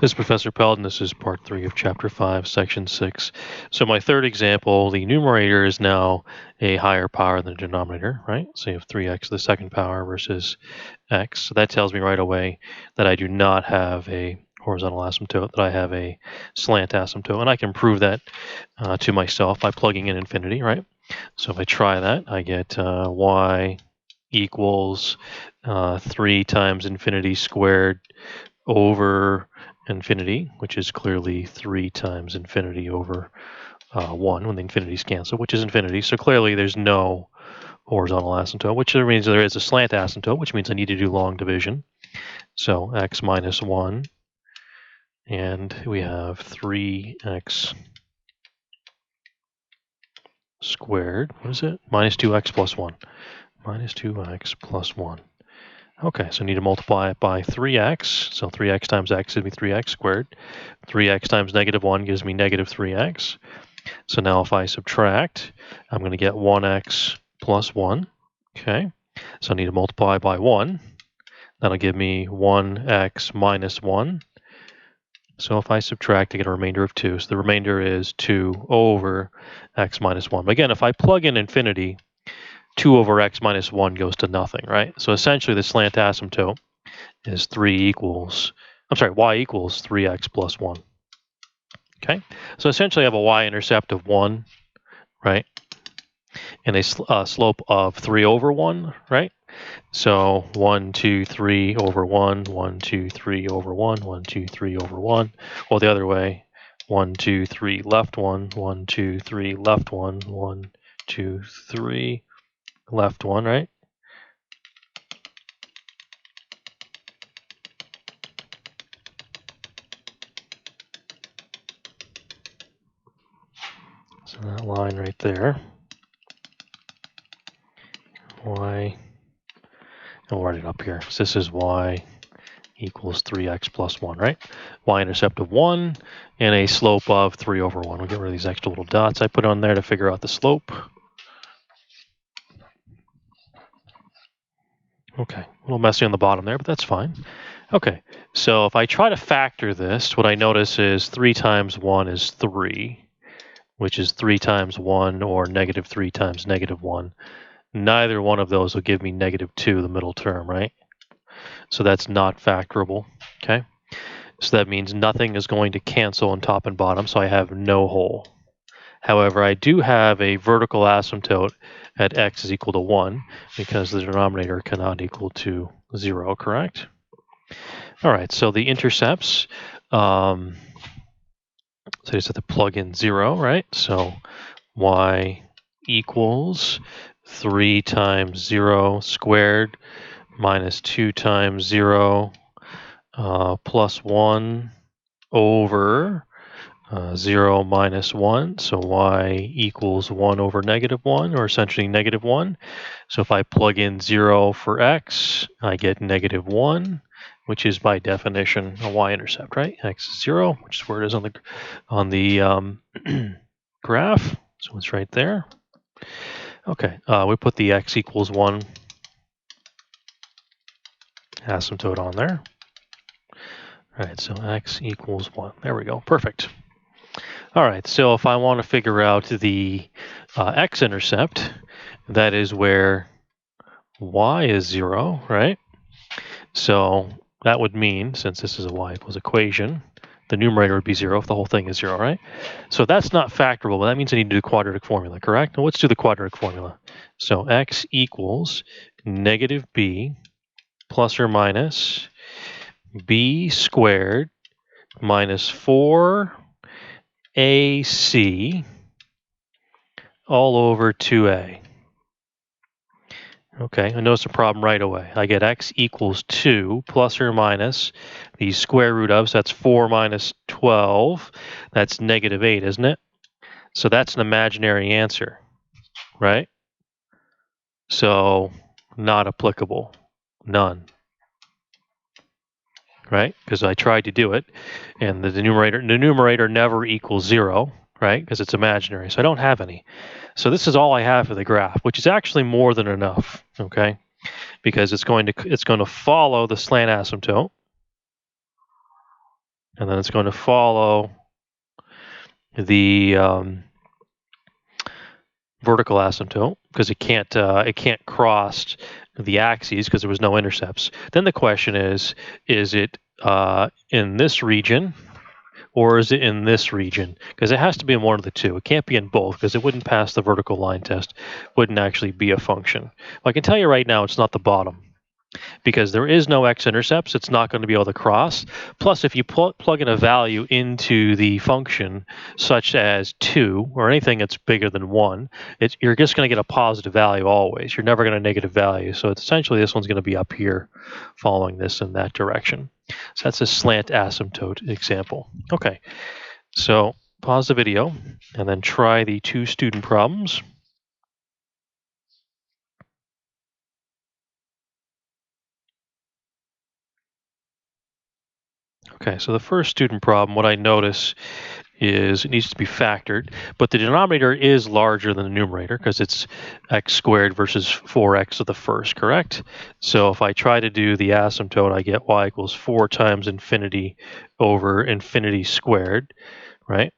This is Professor Pelton. This is part 3 of chapter 5, section 6. So my third example, the numerator is now a higher power than the denominator, right? So you have 3x to the second power versus x. So that tells me right away that I do not have a horizontal asymptote, that I have a slant asymptote. And I can prove that to myself by plugging in infinity, right? So if I try that, I get y equals 3 times infinity squared over infinity, which is clearly 3 times infinity over 1 when the infinities cancel, which is infinity. So clearly there's no horizontal asymptote, which means there is a slant asymptote, which means I need to do long division. So x minus 1, and we have 3x squared. What is it? Minus 2x plus 1. Minus 2x plus 1. Okay, so I need to multiply it by 3x. So 3x times x gives me 3x squared. 3x times negative 1 gives me negative 3x. So now if I subtract, I'm going to get 1x plus 1. Okay, so I need to multiply by 1. That'll give me 1x minus 1. So if I subtract, I get a remainder of 2. So the remainder is 2 over x minus 1. But again, if I plug in infinity, 2 over x minus 1 goes to nothing, right? So essentially the slant asymptote is y equals 3x plus 1. Okay, so essentially I have a y-intercept of 1, right? And a slope of 3 over 1, right? So 1, 2, 3 over 1, 1, 2, 3 over 1, 1, 2, 3 over 1. Or the other way, 1, 2, 3 left 1, 1, 2, 3 left 1, 1, 2, 3 left 1, right? So that line right there, y, and we'll write it up here. So this is y equals 3x plus 1, right? Y-intercept of 1 and a slope of 3 over 1. We'll get rid of these extra little dots I put on there to figure out the slope. Okay, a little messy on the bottom there, but that's fine. Okay, so if I try to factor this, what I notice is 3 times 1 is 3, which is 3 times 1 or negative 3 times negative 1. Neither one of those will give me negative 2, the middle term, right? So that's not factorable, okay? So that means nothing is going to cancel on top and bottom, so I have no hole. However, I do have a vertical asymptote at x is equal to 1 because the denominator cannot equal to 0, correct? All right, so the intercepts, so I just have to plug in 0, right? So y equals 3 times 0 squared minus 2 times 0 plus 1 over 0 minus 1, so y equals 1 over negative 1, or essentially negative 1. So if I plug in 0 for x, I get negative 1, which is by definition a y-intercept, right? X is 0, which is where it is on the graph, so it's right there. Okay, we put the x equals 1 asymptote on there. All right, so x equals 1. There we go, perfect. All right, so if I want to figure out the x-intercept, that is where y is 0, right? So that would mean, since this is a y equals equation, the numerator would be 0 if the whole thing is 0, right? So that's not factorable, but that means I need to do the quadratic formula, correct? Now let's do the quadratic formula. So x equals negative b plus or minus b squared minus 4ac all over 2a. Okay, I notice a problem right away. I get x equals 2 plus or minus the square root of, so that's 4 minus 12. That's negative 8, isn't it? So that's an imaginary answer, right? So not applicable, none, right? Because I tried to do it, and the numerator never equals 0, right? Because it's imaginary, so I don't have any. So this is all I have for the graph, which is actually more than enough, okay? Because it's going to follow the slant asymptote. and then it's going to follow the vertical asymptote because it can't cross the axes because there was no intercepts. Then the question is it in this region or is it in this region? Because it has to be in one of the two. It can't be in both because it wouldn't pass the vertical line test. Wouldn't actually be a function. Well, I can tell you right now it's not the bottom. Because there is no x-intercepts, it's not going to be able to cross. Plus, if you plug in a value into the function, such as 2, or anything that's bigger than 1, you're just going to get a positive value always. You're never going to negative value. So it's essentially this one's going to be up here, following this in that direction. So that's a slant asymptote example. Okay, so pause the video, and then try the 2 student problems. Okay, so the first student problem, what I notice is it needs to be factored, but the denominator is larger than the numerator because it's x squared versus 4x to the first, correct? So if I try to do the asymptote, I get y equals 4 times infinity over infinity squared, right?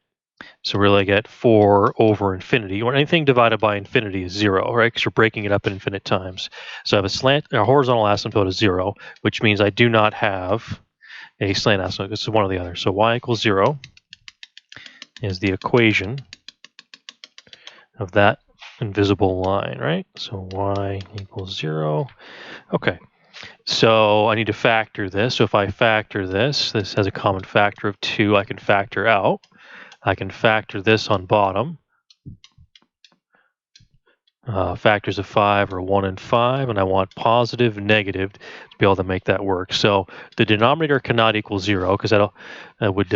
So really I get 4 over infinity, or anything divided by infinity is 0, right? Because you're breaking it up in infinite times. So I have a horizontal asymptote is 0, which means I do not have a slant asymptote. This is one or the other. So y equals 0 is the equation of that invisible line, right? So y equals 0. Okay, so I need to factor this. So if I factor this has a common factor of 2. I can factor out. I can factor this on bottom. Factors of 5 are 1 and 5, and I want positive, negative to be able to make that work. So the denominator cannot equal 0 because that would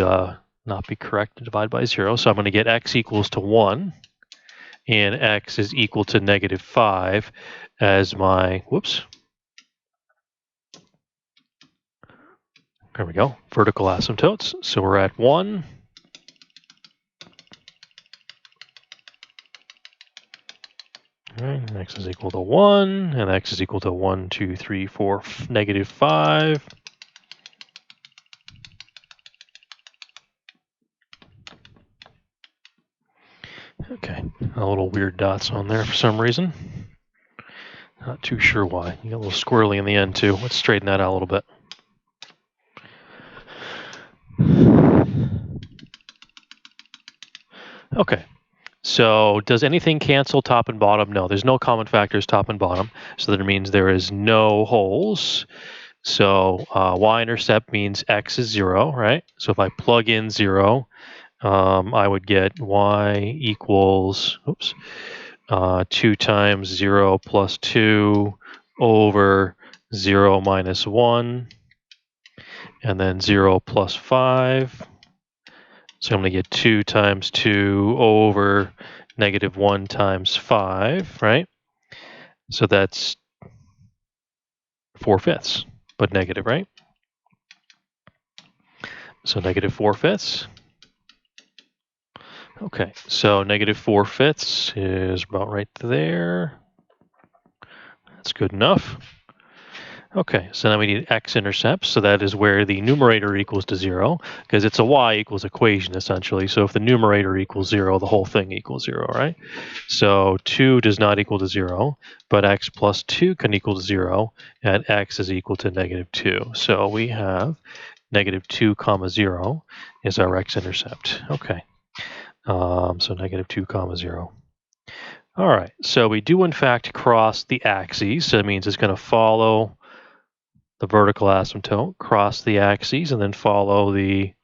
not be correct to divide by 0. So I'm going to get x equals to 1 and x is equal to negative 5 as my, there we go, vertical asymptotes. So we're at 1. All right, x is equal to 1, and x is equal to 1, 2, 3, 4, negative 5. Okay, a little weird dots on there for some reason. Not too sure why. You got a little squirrely in the end too. Let's straighten that out a little bit. Okay, so does anything cancel top and bottom? No, there's no common factors top and bottom. So that means there is no holes. So y-intercept means x is 0, right? So if I plug in 0, I would get y equals, 2 times 0 plus 2 over 0 minus 1, and then 0 plus 5. So I'm going to get 2 times 2 over negative 1 times 5, right? So that's 4/5, but negative, right? So negative 4/5. Okay, so negative 4/5 is about right there. That's good enough. Okay, so now we need x-intercepts, so that is where the numerator equals to 0, because it's a y equals equation, essentially. So if the numerator equals 0, the whole thing equals 0, right? So 2 does not equal to 0, but x plus 2 can equal to 0, and x is equal to negative 2. So we have negative 2 comma 0 is our x-intercept. Okay, so negative 2 comma 0. All right, so we do in fact cross the axes, so that means it's going to follow the vertical asymptote, cross the axes, and then follow the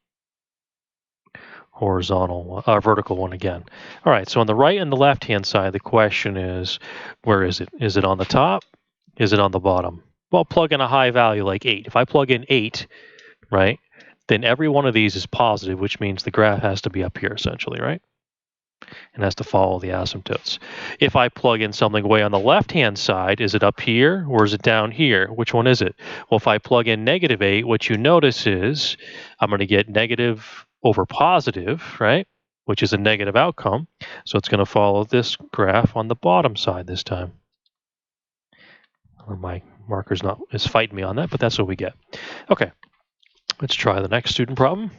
horizontal, vertical one again. All right, so on the right and the left-hand side, the question is, where is it? Is it on the top? Is it on the bottom? Well, plug in a high value like 8. If I plug in 8, right, then every one of these is positive, which means the graph has to be up here, essentially, right? And has to follow the asymptotes. If I plug in something way on the left-hand side, is it up here or is it down here? Which one is it? Well, if I plug in negative 8, what you notice is I'm going to get negative over positive, right? Which is a negative outcome. So it's going to follow this graph on the bottom side this time. My marker's is fighting me on that, but that's what we get. Okay, let's try the next student problem.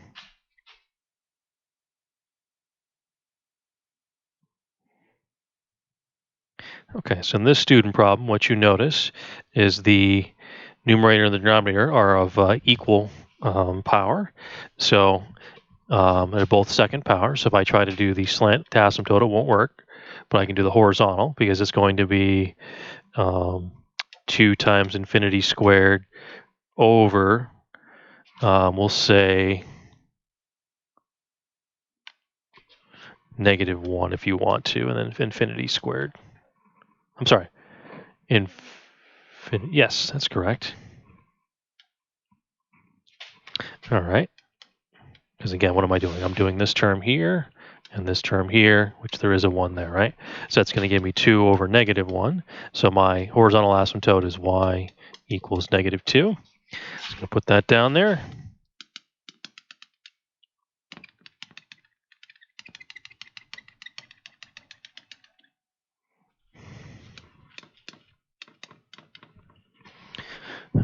Okay, so in this student problem, what you notice is the numerator and the denominator are of equal power. So they're both second power. So if I try to do the slant to asymptote, it won't work. But I can do the horizontal because it's going to be 2 times infinity squared over, we'll say, -1 if you want to, and then infinity squared. I'm sorry. Yes, that's correct. All right. Because again, what am I doing? I'm doing this term here and this term here, which there is a 1 there, right? So that's going to give me 2 over -1. So my horizontal asymptote is y equals -2. So I'm going to put that down there.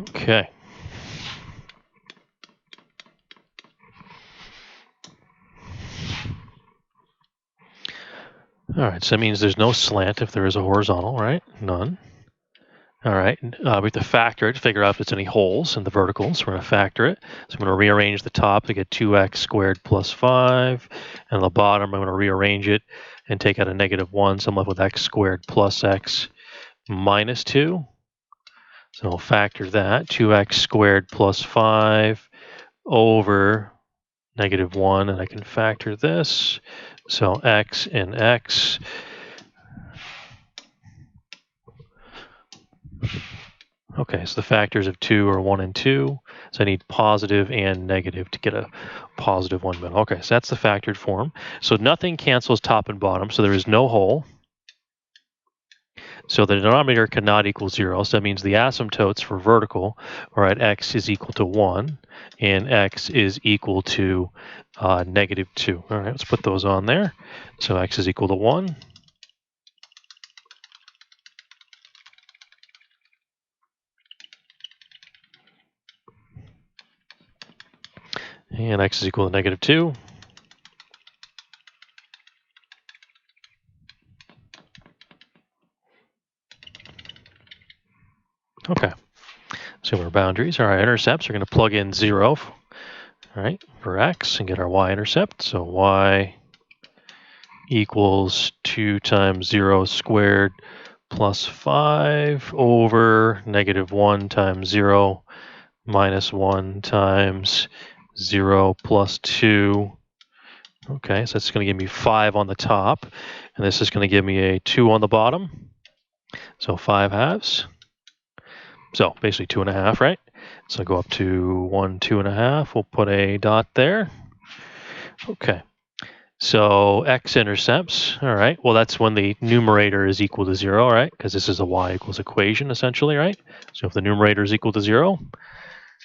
Okay. All right, so that means there's no slant if there is a horizontal, right? None. All right, we have to factor it to figure out if there's any holes in the verticals. We're going to factor it. So I'm going to rearrange the top to get 2x squared plus 5. And the bottom, I'm going to rearrange it and take out a -1. So I'm left with x squared plus x minus 2. So I'll factor that. 2x squared plus 5 over -1. And I can factor this. So x and x. Okay, so the factors of 2 are 1 and 2. So I need positive and negative to get a positive 1 middle. Okay, so that's the factored form. So nothing cancels top and bottom, so there is no hole. So the denominator cannot equal 0. So that means the asymptotes for vertical are at x is equal to 1 and x is equal to -2. All right, let's put those on there. So x is equal to 1. And x is equal to -2. Okay, so our boundaries, our intercepts are going to plug in 0, all right, for x and get our y-intercept. So y equals 2 times 0 squared plus 5 over -1 times 0 minus 1 times 0 plus 2. Okay, so that's going to give me 5 on the top, and this is going to give me a 2 on the bottom. So 5 halves. So basically 2.5, right? So go up to 1, 2.5. We'll put a dot there. Okay. So x-intercepts, all right, well, that's when the numerator is equal to 0, right? Because this is a y equals equation, essentially, right? So if the numerator is equal to 0.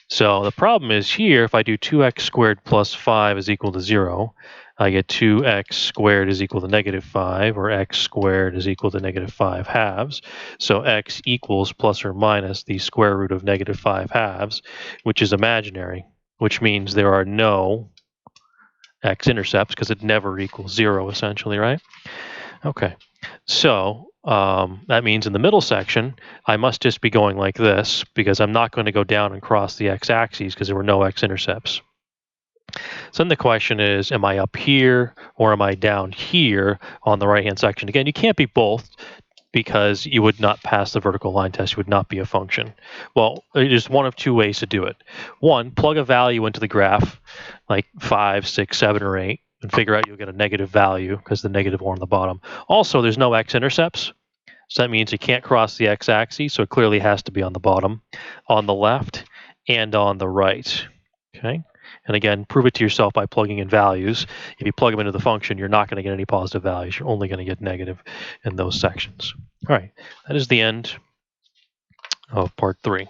So the problem is here, if I do 2x squared plus 5 is equal to 0, I get 2x squared is equal to -5, or x squared is equal to -5 halves. So x equals plus or minus the square root of -5 halves, which is imaginary, which means there are no x-intercepts because it never equals 0, essentially, right? Okay, so that means in the middle section, I must just be going like this because I'm not going to go down and cross the x-axis because there were no x-intercepts. So then the question is, am I up here or am I down here on the right-hand section? Again, you can't be both because you would not pass the vertical line test. You would not be a function. Well, there's one of 2 ways to do it. One, plug a value into the graph, like 5, 6, 7, or 8, and figure out you'll get a negative value because the negative one on the bottom. Also, there's no x-intercepts. So that means you can't cross the x-axis, so it clearly has to be on the bottom, on the left, and on the right. Okay? And again, prove it to yourself by plugging in values. If you plug them into the function, you're not going to get any positive values. You're only going to get negative in those sections. All right, that is the end of part 3.